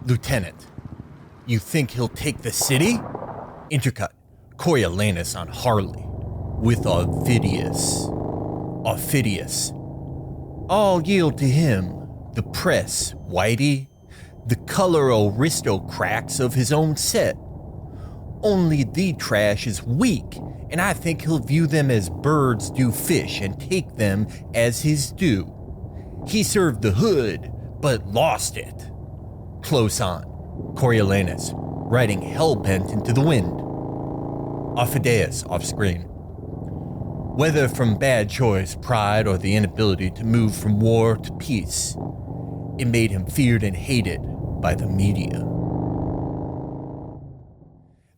Lieutenant, you think he'll take the city? Intercut, Coriolanus on Harley, with Aufidius. All yield to him, the press, Whitey, the color aristocrats of his own set. Only the trash is weak, and I think he'll view them as birds do fish and take them as his due. He served the hood, but lost it. Close on, Coriolanus, riding hell-bent into the wind. Aufidius off screen. Whether from bad choice, pride, or the inability to move from war to peace, it made him feared and hated by the media.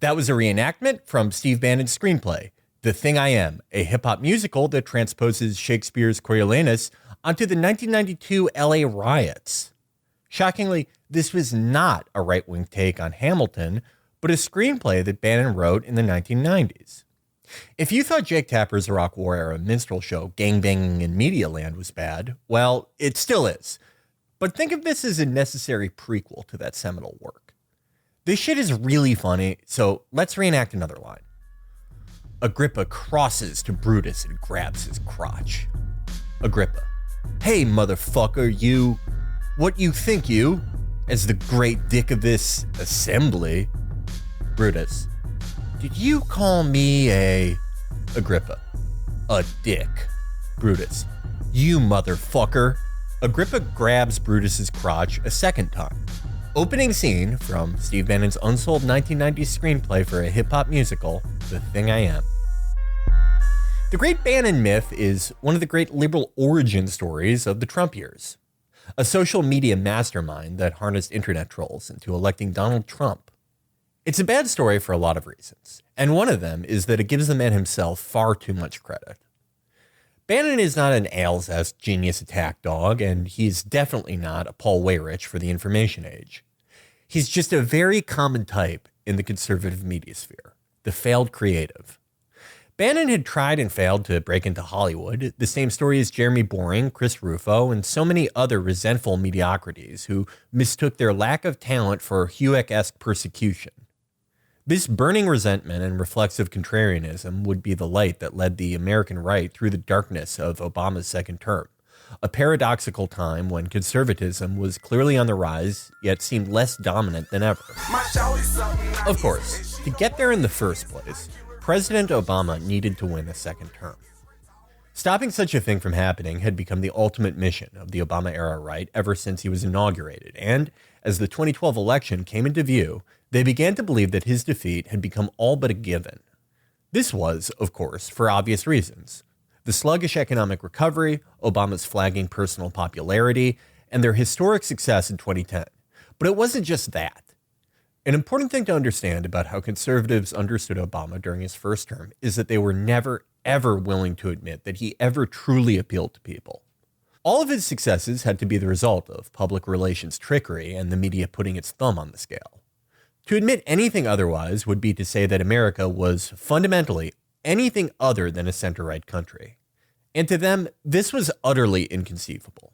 That was a reenactment from Steve Bannon's screenplay, The Thing I Am, a hip-hop musical that transposes Shakespeare's Coriolanus onto the 1992 LA riots. Shockingly, this was not a right-wing take on Hamilton, but a screenplay that Bannon wrote in the 1990s. If you thought Jake Tapper's Iraq War-era minstrel show Gangbanging in Media Land was bad, well, it still is. But think of this as a necessary prequel to that seminal work. This shit is really funny, so let's reenact another line. Agrippa crosses to Brutus and grabs his crotch. Agrippa. Hey, motherfucker, you. What you think, you? As the great dick of this assembly. Brutus. Did you call me a... Agrippa. A dick. Brutus. You motherfucker. Agrippa grabs Brutus's crotch a second time. Opening scene from Steve Bannon's unsold 1990s screenplay for a hip-hop musical, The Thing I Am. The Great Bannon Myth is one of the great liberal origin stories of the Trump years. A social media mastermind that harnessed internet trolls into electing Donald Trump. It's a bad story for a lot of reasons, and one of them is that it gives the man himself far too much credit. Bannon is not an Alesque genius attack dog, and he's definitely not a Paul Weyrich for the information age. He's just a very common type in the conservative media sphere, the failed creative. Bannon had tried and failed to break into Hollywood, the same story as Jeremy Boring, Chris Rufo, and so many other resentful mediocrities who mistook their lack of talent for Hewitt-esque persecution. This burning resentment and reflexive contrarianism would be the light that led the American right through the darkness of Obama's second term, a paradoxical time when conservatism was clearly on the rise, yet seemed less dominant than ever. Of course, to get there in the first place, President Obama needed to win a second term. Stopping such a thing from happening had become the ultimate mission of the Obama-era right ever since he was inaugurated, and as the 2012 election came into view, they began to believe that his defeat had become all but a given. This was, of course, for obvious reasons. The sluggish economic recovery, Obama's flagging personal popularity, and their historic success in 2010. But it wasn't just that. An important thing to understand about how conservatives understood Obama during his first term is that they were never, ever willing to admit that he ever truly appealed to people. All of his successes had to be the result of public relations trickery and the media putting its thumb on the scale. To admit anything otherwise would be to say that America was fundamentally anything other than a center-right country. And to them, this was utterly inconceivable.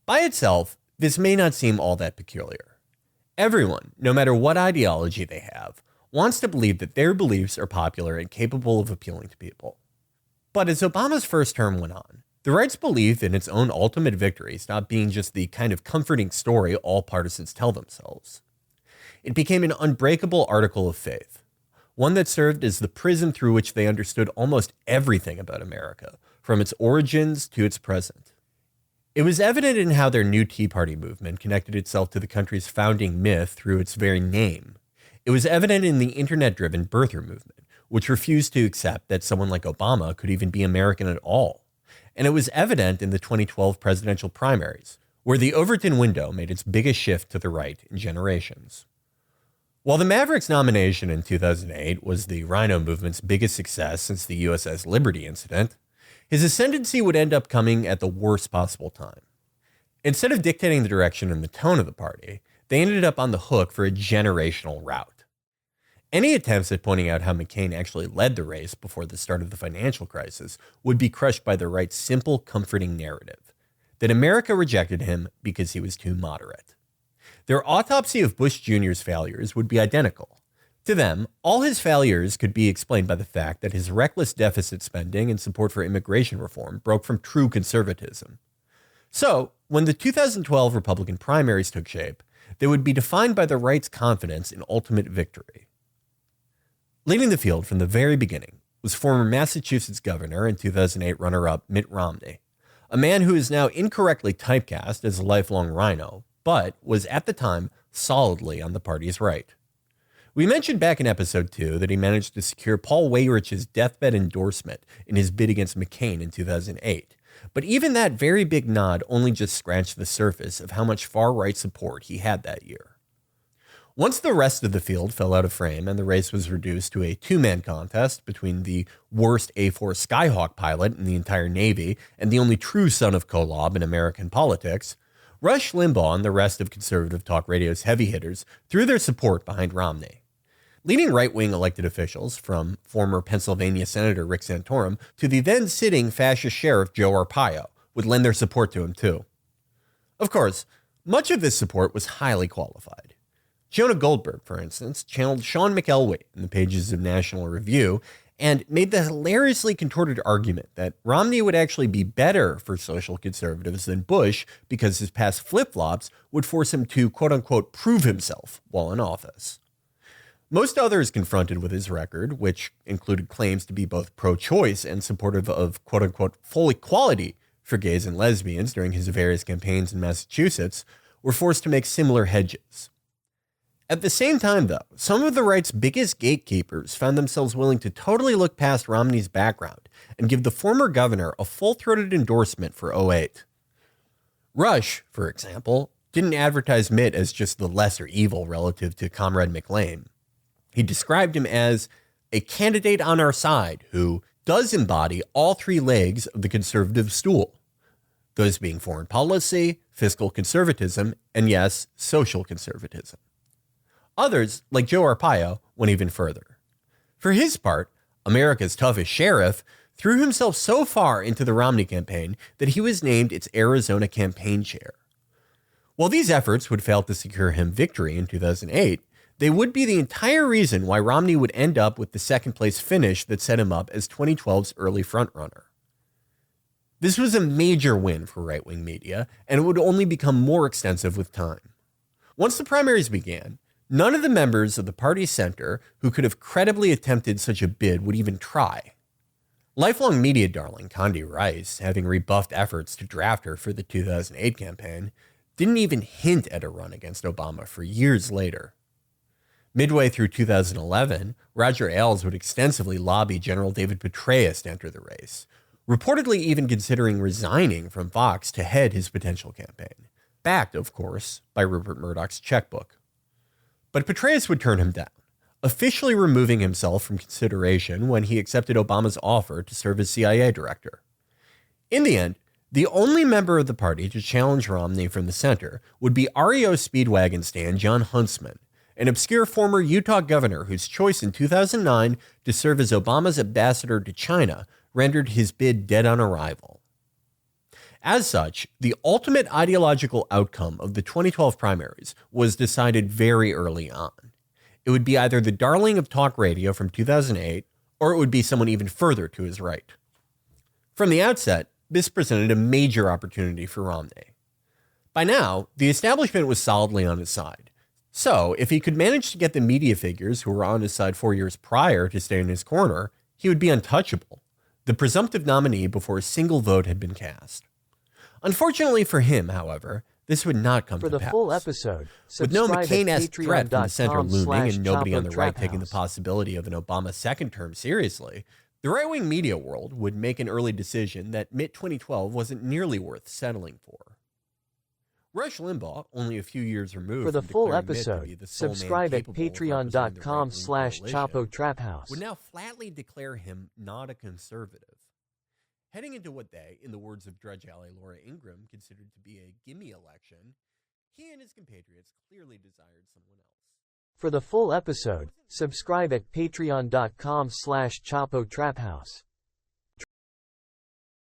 By itself, this may not seem all that peculiar. Everyone, no matter what ideology they have, wants to believe that their beliefs are popular and capable of appealing to people. But as Obama's first term went on, the right's belief in its own ultimate victory stopped being just the kind of comforting story all partisans tell themselves. It became an unbreakable article of faith, one that served as the prism through which they understood almost everything about America, from its origins to its present. It was evident in how their new Tea Party movement connected itself to the country's founding myth through its very name. It was evident in the internet-driven birther movement, which refused to accept that someone like Obama could even be American at all. And it was evident in the 2012 presidential primaries, where the Overton window made its biggest shift to the right in generations. While the Mavericks nomination in 2008 was the Rhino movement's biggest success since the USS Liberty incident, his ascendancy would end up coming at the worst possible time. Instead of dictating the direction and the tone of the party, they ended up on the hook for a generational rout. Any attempts at pointing out how McCain actually led the race before the start of the financial crisis would be crushed by the right's simple, comforting narrative that America rejected him because he was too moderate. Their autopsy of Bush Jr.'s failures would be identical. To them, all his failures could be explained by the fact that his reckless deficit spending and support for immigration reform broke from true conservatism. So, when the 2012 Republican primaries took shape, they would be defined by the right's confidence in ultimate victory. Leading the field from the very beginning was former Massachusetts governor and 2008 runner-up Mitt Romney, a man who is now incorrectly typecast as a lifelong rhino, but was at the time solidly on the party's right. We mentioned back in episode 2 that he managed to secure Paul Weyrich's deathbed endorsement in his bid against McCain in 2008. But even that very big nod only just scratched the surface of how much far-right support he had that year. Once the rest of the field fell out of frame and the race was reduced to a two-man contest between the worst A-4 Skyhawk pilot in the entire Navy and the only true son of Kolob in American politics, Rush Limbaugh and the rest of conservative talk radio's heavy hitters threw their support behind Romney. Leading right-wing elected officials, from former Pennsylvania Senator Rick Santorum to the then-sitting fascist sheriff Joe Arpaio, would lend their support to him too. Of course, much of this support was highly qualified. Jonah Goldberg, for instance, channeled Sean McElwee in the pages of National Review and made the hilariously contorted argument that Romney would actually be better for social conservatives than Bush because his past flip-flops would force him to, quote-unquote, prove himself while in office. Most others confronted with his record, which included claims to be both pro-choice and supportive of, quote-unquote, full equality for gays and lesbians during his various campaigns in Massachusetts, were forced to make similar hedges. At the same time, though, some of the right's biggest gatekeepers found themselves willing to totally look past Romney's background and give the former governor a full-throated endorsement for 2008. Rush, for example, didn't advertise Mitt as just the lesser evil relative to Comrade McLean. He described him as a candidate on our side who does embody all three legs of the conservative stool, those being foreign policy, fiscal conservatism, and yes, social conservatism. Others, like Joe Arpaio, went even further. For his part, America's toughest sheriff threw himself so far into the Romney campaign that he was named its Arizona campaign chair. While these efforts would fail to secure him victory in 2008, they would be the entire reason why Romney would end up with the second-place finish that set him up as 2012's early frontrunner. This was a major win for right-wing media, and it would only become more extensive with time. Once the primaries began, none of the members of the party's center who could have credibly attempted such a bid would even try. Lifelong media darling Condi Rice, having rebuffed efforts to draft her for the 2008 campaign, didn't even hint at a run against Obama for years later. Midway through 2011, Roger Ailes would extensively lobby General David Petraeus to enter the race, reportedly even considering resigning from Fox to head his potential campaign, backed, of course, by Rupert Murdoch's checkbook. But Petraeus would turn him down, officially removing himself from consideration when he accepted Obama's offer to serve as CIA director. In the end, the only member of the party to challenge Romney from the center would be REO Speedwagon stan John Huntsman, an obscure former Utah governor whose choice in 2009 to serve as Obama's ambassador to China rendered his bid dead on arrival. As such, the ultimate ideological outcome of the 2012 primaries was decided very early on. It would be either the darling of talk radio from 2008, or it would be someone even further to his right. From the outset, this presented a major opportunity for Romney. By now, the establishment was solidly on his side. So, if he could manage to get the media figures who were on his side 4 years prior to stay in his corner, he would be untouchable, the presumptive nominee before a single vote had been cast. Unfortunately for him, however, this would not come to pass. For the full episode, with no McCain-esque threat from the center looming and nobody on the right Chapo taking the possibility of an Obama second term seriously, the right-wing media world would make an early decision that Mitt 2012 wasn't nearly worth settling for. Rush Limbaugh, only a few years removed For the from full declaring Mitt to episode, be the sole man subscribe at capable of representing the right-wing patreon.com/Chapo coalition, Trap House. would now flatly declare him not a conservative. Heading into what they, in the words of Drudge Ally Laura Ingraham, considered to be a gimme election, he and his compatriots clearly desired someone else. For the full episode, subscribe at patreon.com/Chapo Trap House.